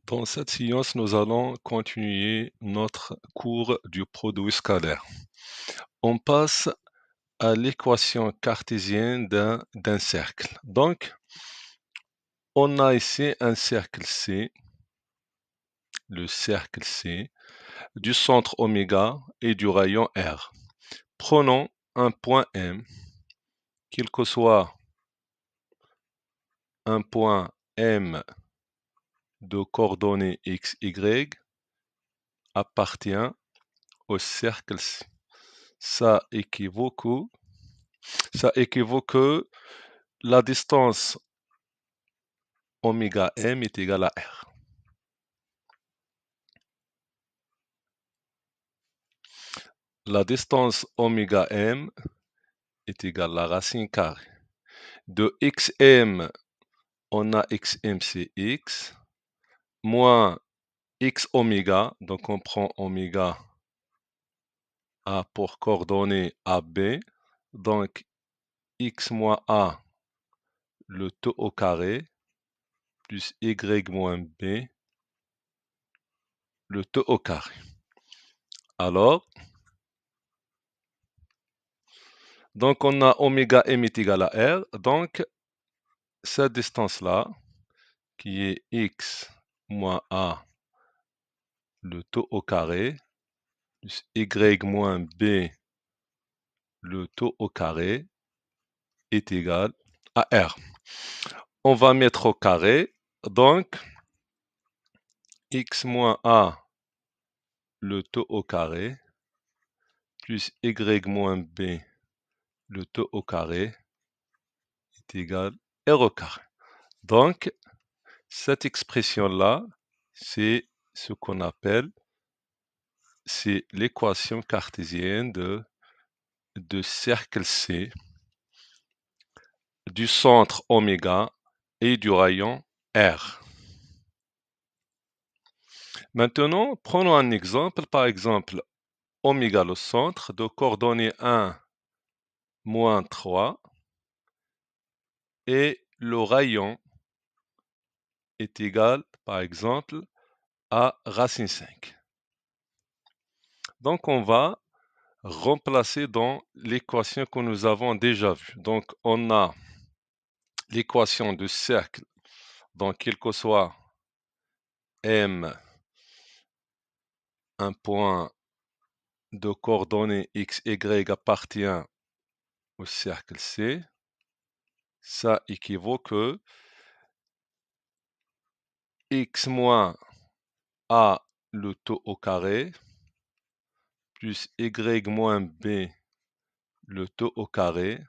Dans cette séance, nous allons continuer notre cours du produit scalaire. On passe à l'équation cartésienne d'un cercle. Donc, on a ici un cercle C, le cercle C, du centre oméga et du rayon R. Prenons un point M, quel que soit un point M de coordonnées x, y, appartient au cercle C. Ça équivaut que la distance oméga m est égale à r. La distance oméga m est égale à la racine carrée. De xm, on a xm c'est x, moins x oméga, donc on prend oméga a pour coordonnée AB, donc x moins a, le taux au carré, plus y moins b, le taux au carré. Alors, donc on a oméga m est égal à r, donc cette distance-là, qui est x moins a, le taux au carré, plus y moins b, le taux au carré, est égal à r. On va mettre au carré, donc x moins a, le taux au carré, plus y moins b, le taux au carré, est égal à r au carré. Donc, cette expression-là, c'est ce qu'on appelle, c'est l'équation cartésienne de cercle C, du centre oméga et du rayon R. Maintenant, prenons un exemple, par exemple, oméga le centre, de coordonnées 1, moins 3, et le rayon est égal, par exemple, à racine 5. Donc, on va remplacer dans l'équation que nous avons déjà vue. Donc, on a l'équation de cercle, donc quel que soit M, un point de coordonnées x, y appartient au cercle C. Ça équivaut que x moins a, le taux au carré, plus y moins b, le taux au carré,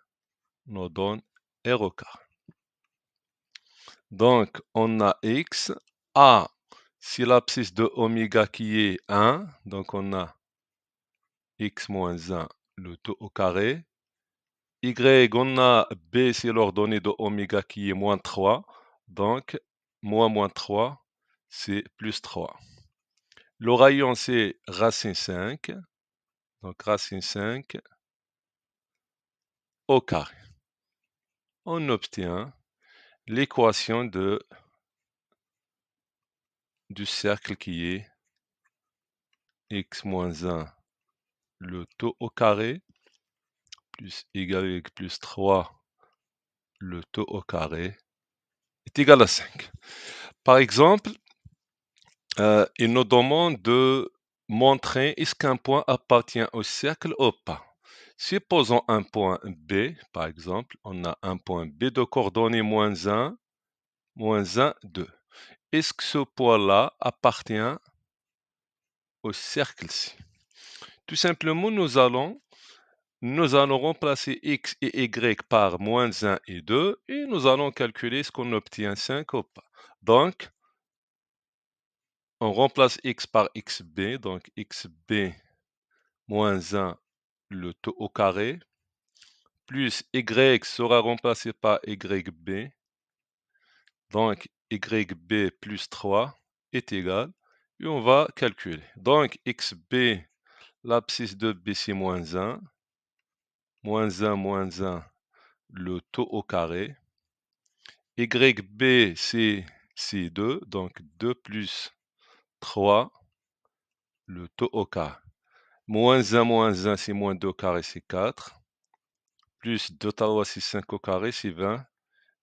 nous donne r au carré. Donc, on a x, a, c'est l'abscisse de oméga qui est 1, donc on a x moins 1, le taux au carré. Y, on a b, c'est l'ordonnée de oméga qui est moins 3, donc moins 3, c'est plus 3. Le rayon, c'est racine 5, donc racine 5 au carré. On obtient l'équation du cercle qui est x moins 1, le taux au carré, plus y plus 3, le taux au carré, est égal à 5. Par exemple, il nous demande de montrer est-ce qu'un point appartient au cercle ou pas. Supposons un point B, par exemple, on a un point B de coordonnées moins 1, 2. Est-ce que ce point-là appartient au cercle-ci? Tout simplement, nous allons remplacer x et y par moins 1 et 2 et nous allons calculer ce qu'on obtient 5 ou pas. Donc, on remplace x par xb, donc xb moins 1, le taux au carré, plus y sera remplacé par yb, donc yb plus 3 est égal, et on va calculer. Donc xb, l'abscisse de b c'est moins 1, moins 1, le taux au carré. YB, c'est c'est 2, donc 2 plus 3, le taux au carré. Moins 1, c'est moins 2 au carré, c'est 4. Plus 2 tawa, c'est 5 au carré, c'est 20.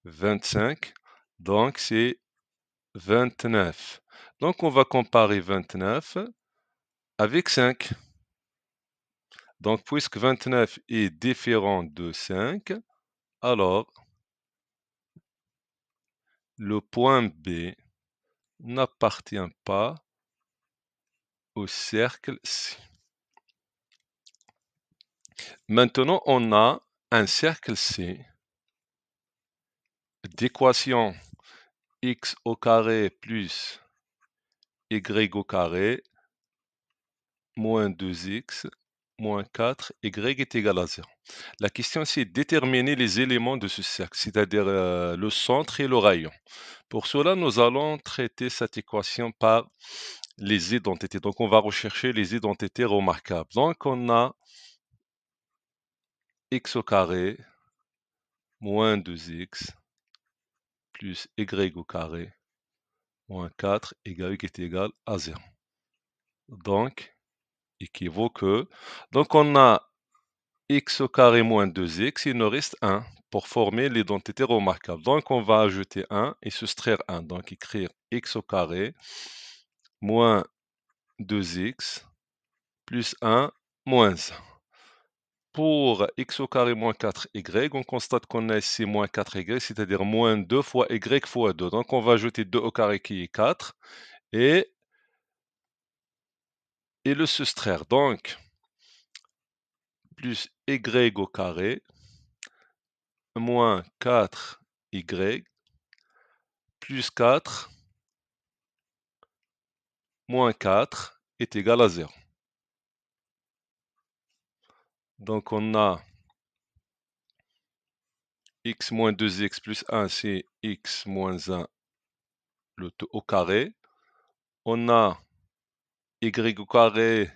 25. Donc, c'est 29. Donc, on va comparer 29 avec 5. Donc, puisque 29 est différent de 5, alors le point B n'appartient pas au cercle C. Maintenant, on a un cercle C d'équation x au carré plus y au carré moins 2x moins 4, y est égal à 0. La question, c'est de déterminer les éléments de ce cercle, c'est-à-dire le centre et le rayon. Pour cela, nous allons traiter cette équation par les identités. Donc, on va rechercher les identités remarquables. Donc, on a x au carré moins 2x plus y au carré moins 4, y est égal à 0. Donc, équivaut que... Donc, on a x au carré moins 2x, il nous reste 1 pour former l'identité remarquable. Donc, on va ajouter 1 et soustraire 1. Donc, écrire x au carré moins 2x plus 1 moins 1. Pour x au carré moins 4y, on constate qu'on a ici moins 4y, c'est-à-dire moins 2 fois y fois 2. Donc, on va ajouter 2 au carré qui est 4 et le soustraire. Donc, plus y au carré moins 4y plus 4 moins 4 est égal à 0. Donc, on a x moins 2x plus 1, c'est x moins 1, le tout au carré. On a y au carré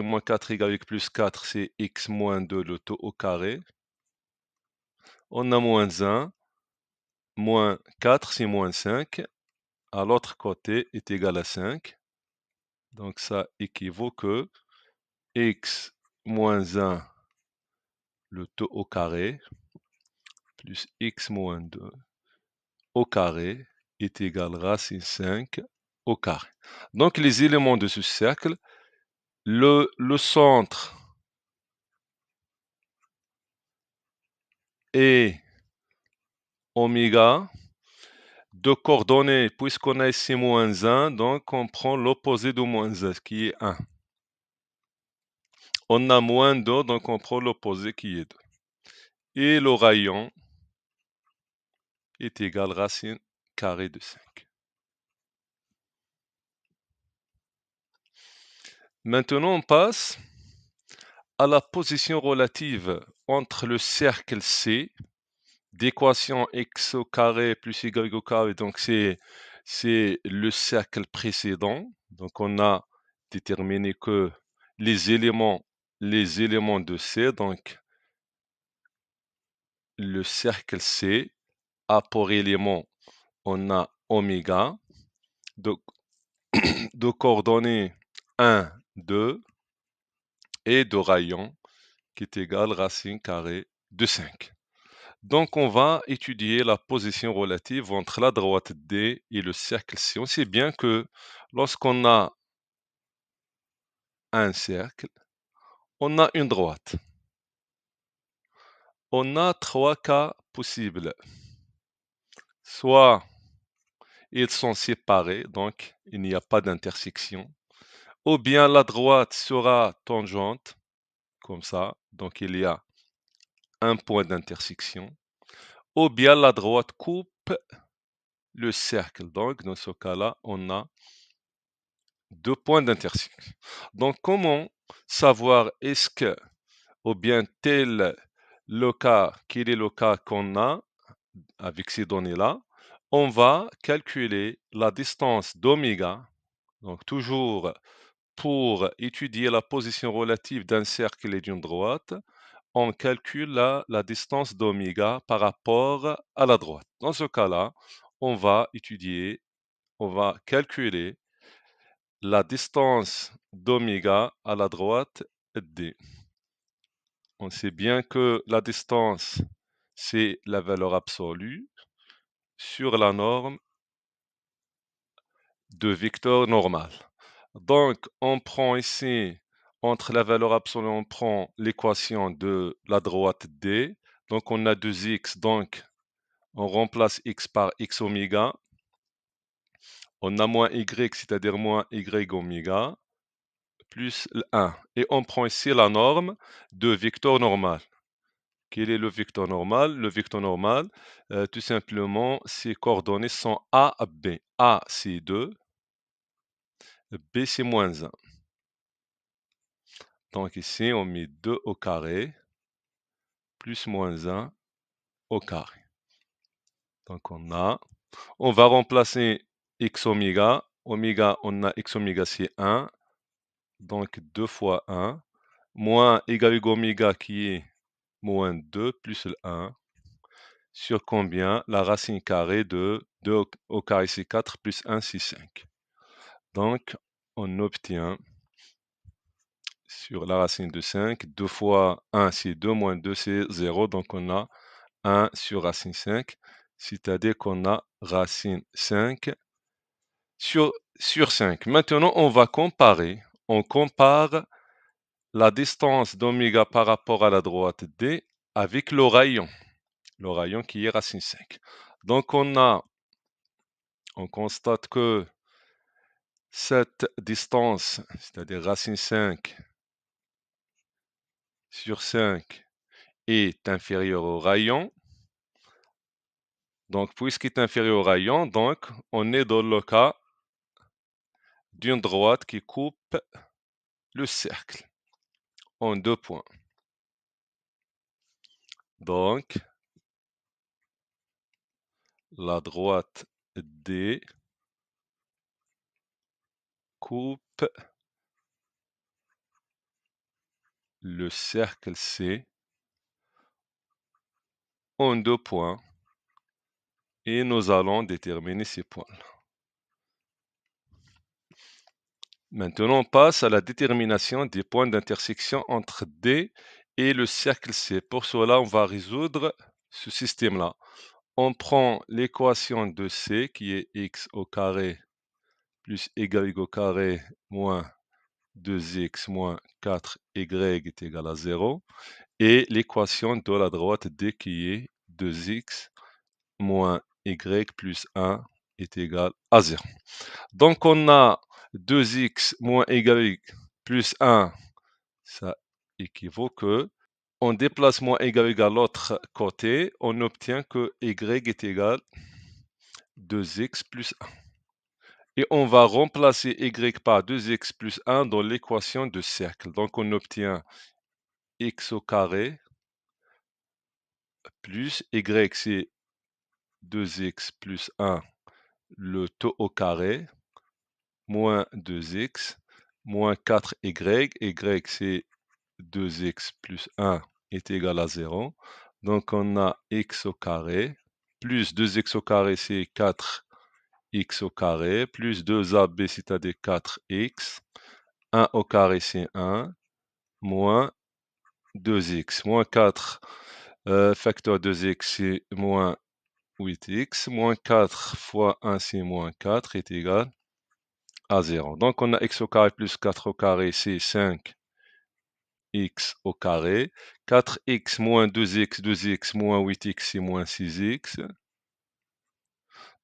moins 4y avec plus 4, c'est x moins 2, le tout au carré. On a moins 1, moins 4, c'est moins 5. À l'autre côté est égal à 5. Donc, ça équivaut que x moins 1, le tout au carré, plus x moins 2 au carré est égal à racine 5 au carré. Donc, les éléments de ce cercle, le centre est oméga, de coordonnées, puisqu'on a ici moins 1, donc on prend l'opposé de moins 1, qui est 1. On a moins 2, donc on prend l'opposé qui est 2. Et le rayon est égal à racine carrée de 5. Maintenant, on passe à la position relative entre le cercle C, d'équation x au carré plus y au carré, donc c'est le cercle précédent. Donc, on a déterminé que les éléments de C, donc le cercle C, a pour élément, on a oméga, de, de coordonnées 1, 2, et de rayon qui est égal à racine carrée de 5. Donc, on va étudier la position relative entre la droite D et le cercle C. On sait bien que lorsqu'on a un cercle, on a une droite. On a 3 cas possibles. Soit ils sont séparés, donc il n'y a pas d'intersection. Ou bien la droite sera tangente, comme ça, donc il y a un point d'intersection. Ou bien la droite coupe le cercle. Donc, dans ce cas-là, on a 2 points d'intersection. Donc, comment savoir est-ce que, ou bien quel est le cas qu'on a avec ces données-là? On va calculer la distance d'oméga. Donc, toujours pour étudier la position relative d'un cercle et d'une droite, on calcule la distance d'oméga par rapport à la droite. Dans ce cas-là, on va étudier, on va calculer la distance d'oméga à la droite d. On sait bien que la distance, c'est la valeur absolue sur la norme de vecteur normal. Donc, on prend ici, entre la valeur absolue, on prend l'équation de la droite d. Donc, on a 2x, donc on remplace x par x oméga. On a moins y, c'est-à-dire moins y oméga, plus le 1. Et on prend ici la norme de vecteur normal. Quel est le vecteur normal? Le vecteur normal, tout simplement, ses coordonnées sont A, B. A, c'est 2, B, c'est moins 1. Donc ici, on met 2 au carré, plus moins 1 au carré. Donc on va remplacer x oméga. Oméga, on a x oméga, c'est 1. Donc 2 fois 1, moins égal à oméga qui est moins 2 plus le 1, sur combien? La racine carrée de 2 au carré c'est 4 plus 1 c'est 5. Donc on obtient sur la racine de 5, 2 fois 1 c'est 2, moins 2 c'est 0, donc on a 1 sur racine 5, c'est-à-dire qu'on a racine 5 sur 5. Maintenant on va comparer, on compare la distance d'oméga par rapport à la droite D avec le rayon qui est racine 5. Donc on constate que cette distance, c'est-à-dire racine 5 sur 5, est inférieure au rayon. Donc puisqu'il est inférieur au rayon, donc on est dans le cas d'une droite qui coupe le cercle en 2 points. Donc la droite D coupe le cercle C en 2 points et nous allons déterminer ces points. Maintenant, on passe à la détermination des points d'intersection entre D et le cercle C. Pour cela, on va résoudre ce système-là. On prend l'équation de C qui est x au carré plus y au carré moins 2x moins 4y est égal à 0. Et l'équation de la droite D qui est 2x moins y plus 1 est égal à 0. Donc on a 2x moins y plus 1, ça équivaut que, on déplace moins y à l'autre côté, on obtient que y est égal à 2x plus 1. Et on va remplacer y par 2x plus 1 dans l'équation de cercle. Donc on obtient x au carré plus y, c'est 2x plus 1, le taux au carré, moins 2x, moins 4y, y c'est 2x plus 1 est égal à 0. Donc on a x au carré, plus 2x au carré c'est 4x au carré, plus 2ab c'est-à-dire 4x, 1 au carré c'est 1, moins 2x, moins 4 facteur 2x c'est moins 8x, moins 4 fois 1 c'est moins 4 est égal à 0. Donc on a x au carré plus 4 au carré c'est 5 x au carré, 4x moins 2x, 2x moins 8x, c'est moins 6x.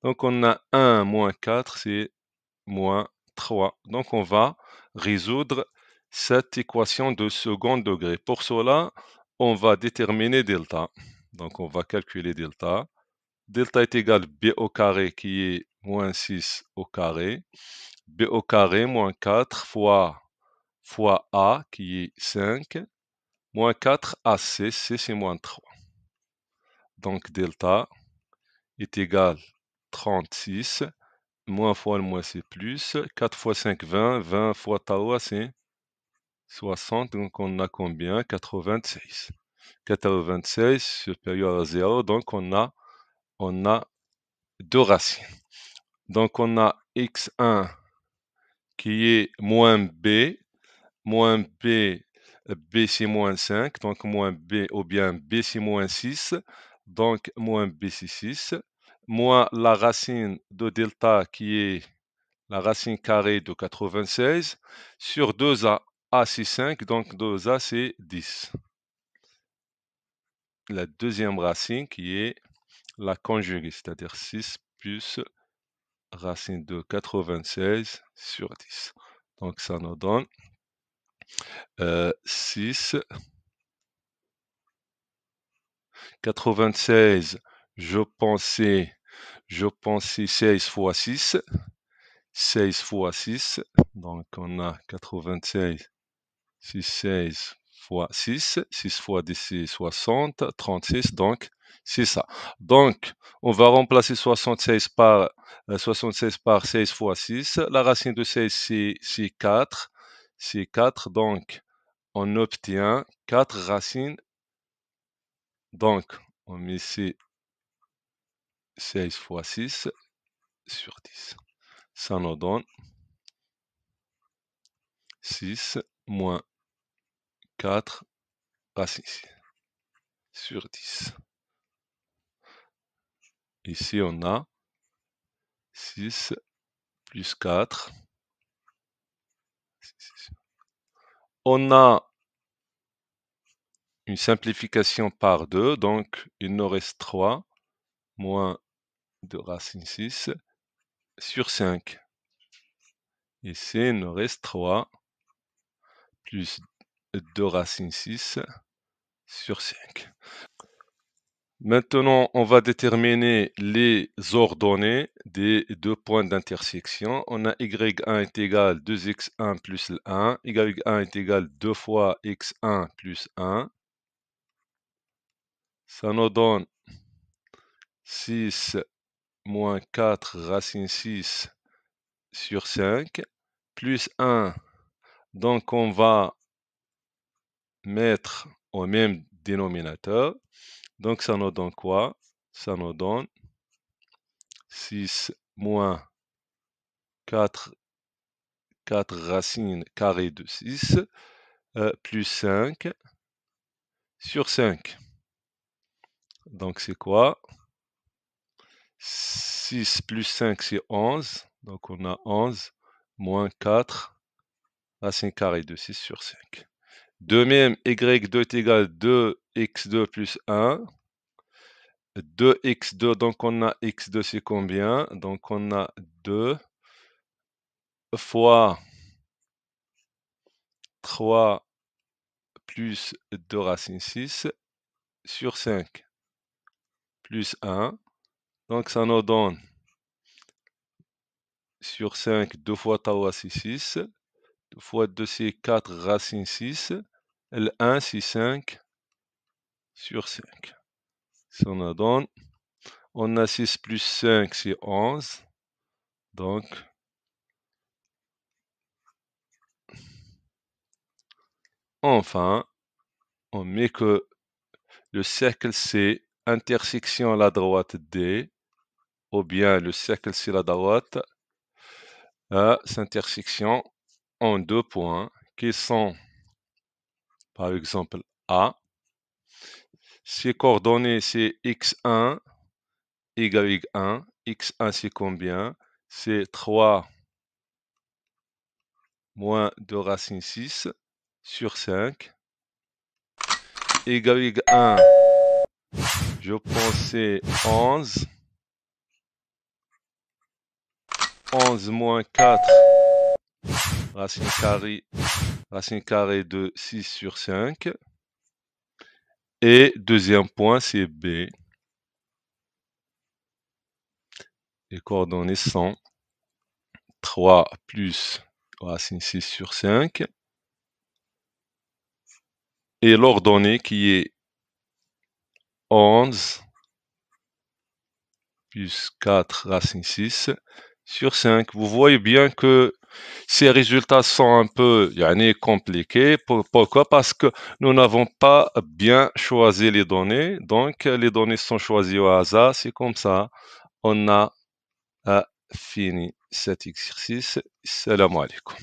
Donc on a 1 moins 4, c'est moins 3. Donc on va résoudre cette équation de second degré. Pour cela, on va déterminer delta. Donc on va calculer delta. Delta est égal à b au carré qui est moins 6 au carré. B au carré moins 4 fois a qui est 5. Moins 4 AC, C c'est moins 3. Donc delta est égal à 36. Moins fois le moins c'est plus. 4 fois 5, 20. 20 fois tau c'est 60. Donc on a combien? 96. 96 supérieur à 0. Donc on a deux racines. Donc on a x1 qui est moins b, b c'est moins 5, donc moins b, ou bien b c'est moins 6, donc moins b c'est 6, moins la racine de delta qui est la racine carrée de 96, sur 2a, a c'est 5, donc 2a c'est 10. La deuxième racine qui est la conjuguée, c'est-à-dire 6 plus racine de 96 sur 10. Donc ça nous donne 6, 96, je pensais 16 fois 6, 16 fois 6, donc on a 96, 16 fois 6, 6 fois 10 c'est 60, 36, donc c'est ça. Donc on va remplacer 76 par 16 fois 6, la racine de 16 c'est 4, donc on obtient 4 racines, donc on met ici 16 fois 6 sur 10. Ça nous donne 6 moins 4 racines sur 10. Ici, on a 6 plus 4. On a une simplification par 2, donc il nous reste 3 moins 2 racines 6 sur 5. Ici, il nous reste 3 plus 2 racines 6 sur 5. Maintenant, on va déterminer les ordonnées des deux points d'intersection. On a y1 est égal 2x1 plus 1, y1 est égal 2 fois x1 plus 1. Ça nous donne 6 moins 4 racine 6 sur 5, plus 1. Donc, on va mettre au même dénominateur. Donc, ça nous donne quoi? Ça nous donne 6 moins 4 racines carrées de 6 plus 5 sur 5. Donc c'est quoi? 6 plus 5 c'est 11. Donc on a 11 moins 4 racines carrées de 6 sur 5. De même, y2 est égal à 2x2 plus 1. 2x2, donc on a x2 c'est combien? Donc on a 2 fois 3 plus 2 racines 6 sur 5 plus 1. Donc ça nous donne sur 5, 2 fois tau c'est 6, 2 fois 2 c'est 4 racine 6, L1 c'est 5 sur 5. Ça nous donne, on a 6 plus 5 c'est 11, donc enfin, on met que le cercle C, intersection à la droite D, ou bien le cercle C à la droite, a cette intersection en deux points qui sont, par exemple, A. Ses coordonnées, c'est x1 égale 1. x1, c'est combien? C'est 3 moins 2 racine 6 sur 5. Égale 1, je pensais 11. 11 moins 4 racine carrée de 6 sur 5. Et deuxième point, c'est B. Les coordonnées sont 3 plus racine 6 sur 5. Et l'ordonnée qui est 11 plus 4 racine 6 sur 5. Vous voyez bien que ces résultats sont un peu compliqués. Pourquoi? Parce que nous n'avons pas bien choisi les données. Donc, les données sont choisies au hasard. C'est comme ça. On a a fini cet exercice. Salam alaikum.